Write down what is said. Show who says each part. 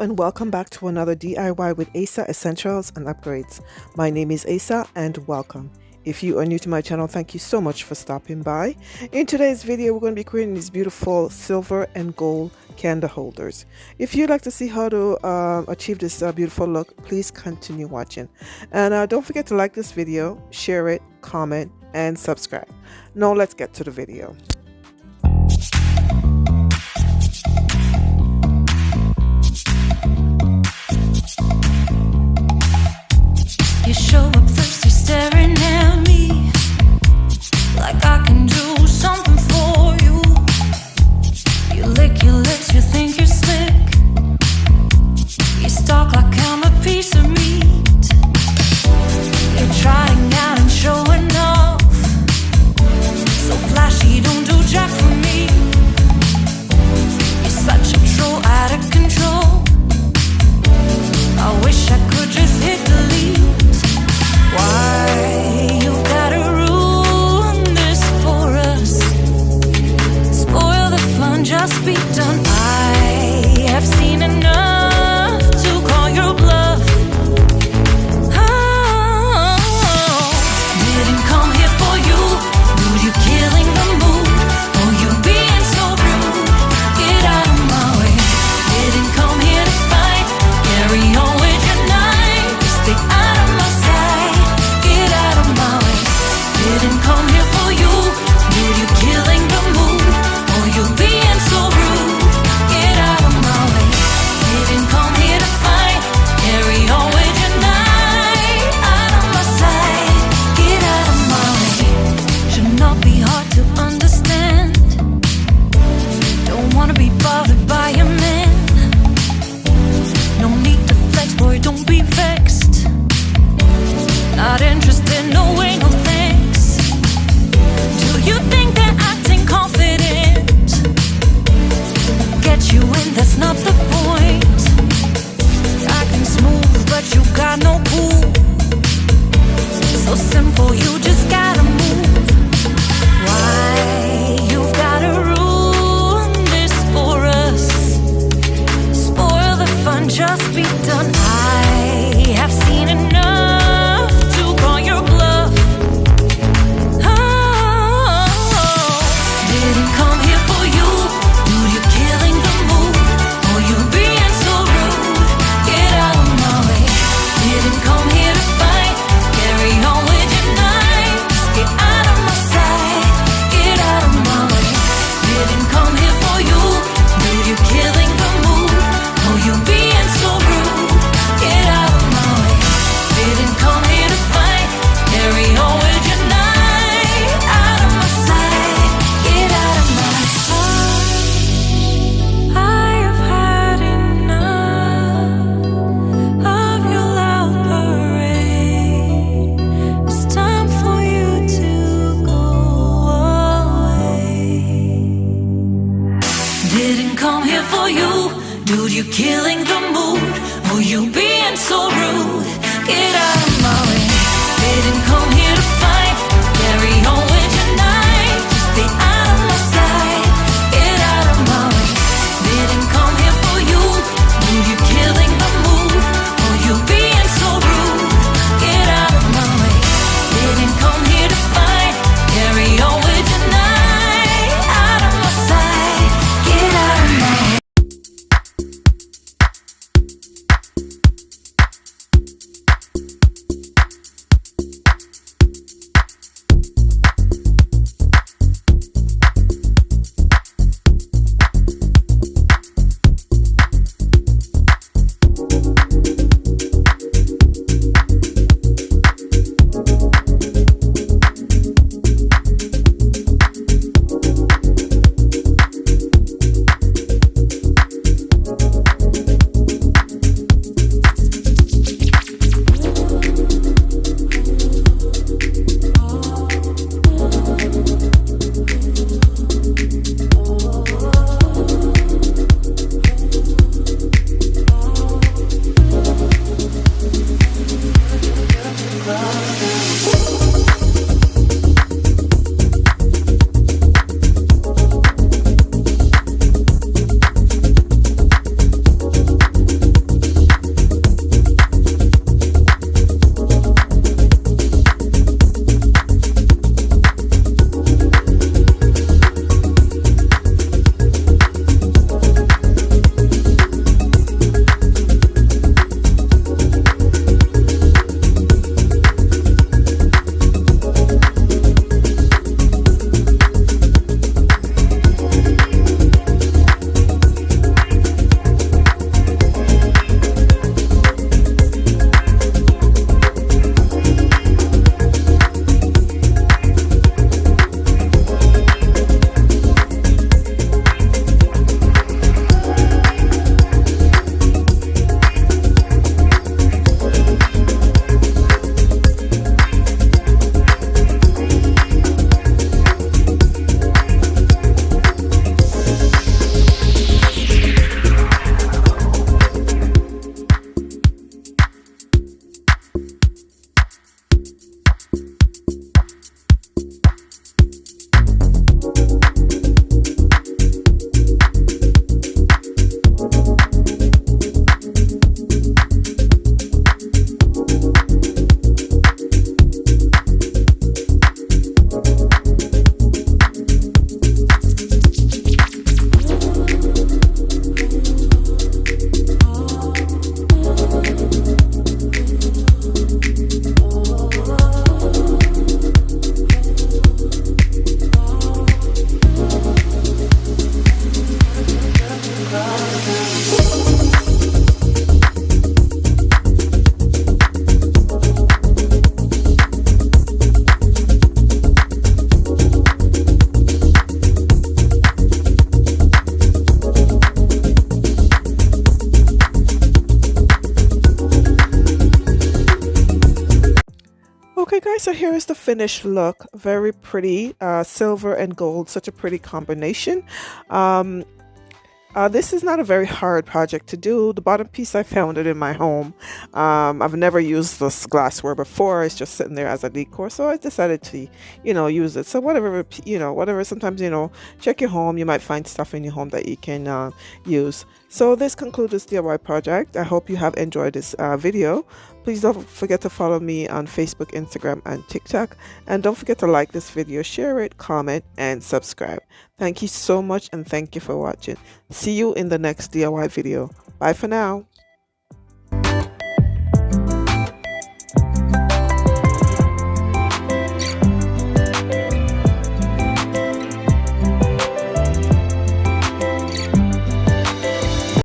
Speaker 1: and welcome back to another DIY with Asa Essentials and Upgrades. My name is Asa and welcome. If you are new to my channel, thank you so much for stopping by. In today's video, we're going to be creating these beautiful silver and gold candle holders. If you'd like to see how to achieve this beautiful look, please continue watching. And don't forget to like this video, share it, comment, and subscribe. Now let's get to the video.
Speaker 2: You show up thirsty, staring at me like I can do something for you. You lick your lips, you think you're slick. You stalk like I'm a piece of meat. You're trying out and showing off, so flashy, don't do jack for me. You're such a troll, out of control. I wish I could just hit delete. Why you gotta ruin this for us? Spoil the fun, just be done. I have seen enough to call your bluff. Oh, didn't come here for you. Dude, you killing the mood. Oh, you being so rude. Get out of my way. Didn't come here to fight. Carry on with your night. Stay out of my sight. Get out of my way. Didn't come here for you. Dude, you killing the mood. Oh, you being so rude. Get out of my way. Didn't come here to fight. Carry on with your night. Out of my sight. Get out of my way. Should not be hard to understand. Don't wanna be bothered by a man. No need to flex, boy, don't be vexed. Not interested, no way, no thanks. Do you think that acting confident get you in? That's not the point. Acting smooth, but you got no cool. So simple, you just gotta move. Why you've gotta ruin this for us? Spoil the fun, just be done. I have seen enough to call your bluff. Oh, didn't come here for you. Dude, you're killing the mood. Oh, you being so rude. Get out of my way. Didn't come here to fight. Carry on with your night. Just get out of my sight. Get out of my way. Didn't come here for you. Dude, you're killing the mood. Oh, you being so rude. Get out of my way. Didn't come here to fight. Carry on with your night. Out of my sight. Get out of my sight. I have had enough of your loud parade. It's time for you to go away. Didn't come here for you. Dude, you're killing the mood. Oh, you being so rude. Get out of my way. Didn't come here to fight. Carry on with your night. Just stay out of my sight. Get out of my way. Didn't come here for you. Dude, you're killing the mood. Oh, you being so rude. Get out of my way. Didn't come here to fight. Carry on with your night. Out of my sight. Get out of my way.
Speaker 1: Okay guys, so here is the finished look. Very pretty, silver and gold, such a pretty combination. um, this is not a very hard project to do. The bottom piece, I found it in my home. I've never used this glassware before. It's just sitting there as a decor, so I decided to, use it. So whatever, whatever. Sometimes, check your home. You might find stuff in your home that you can use. So this concludes this DIY project. I hope you have enjoyed this video. Please don't forget to follow me on Facebook, Instagram, and TikTok. And don't forget to like this video, share it, comment, and subscribe. Thank you so much, and thank you for watching. See you in the next DIY video. Bye for now.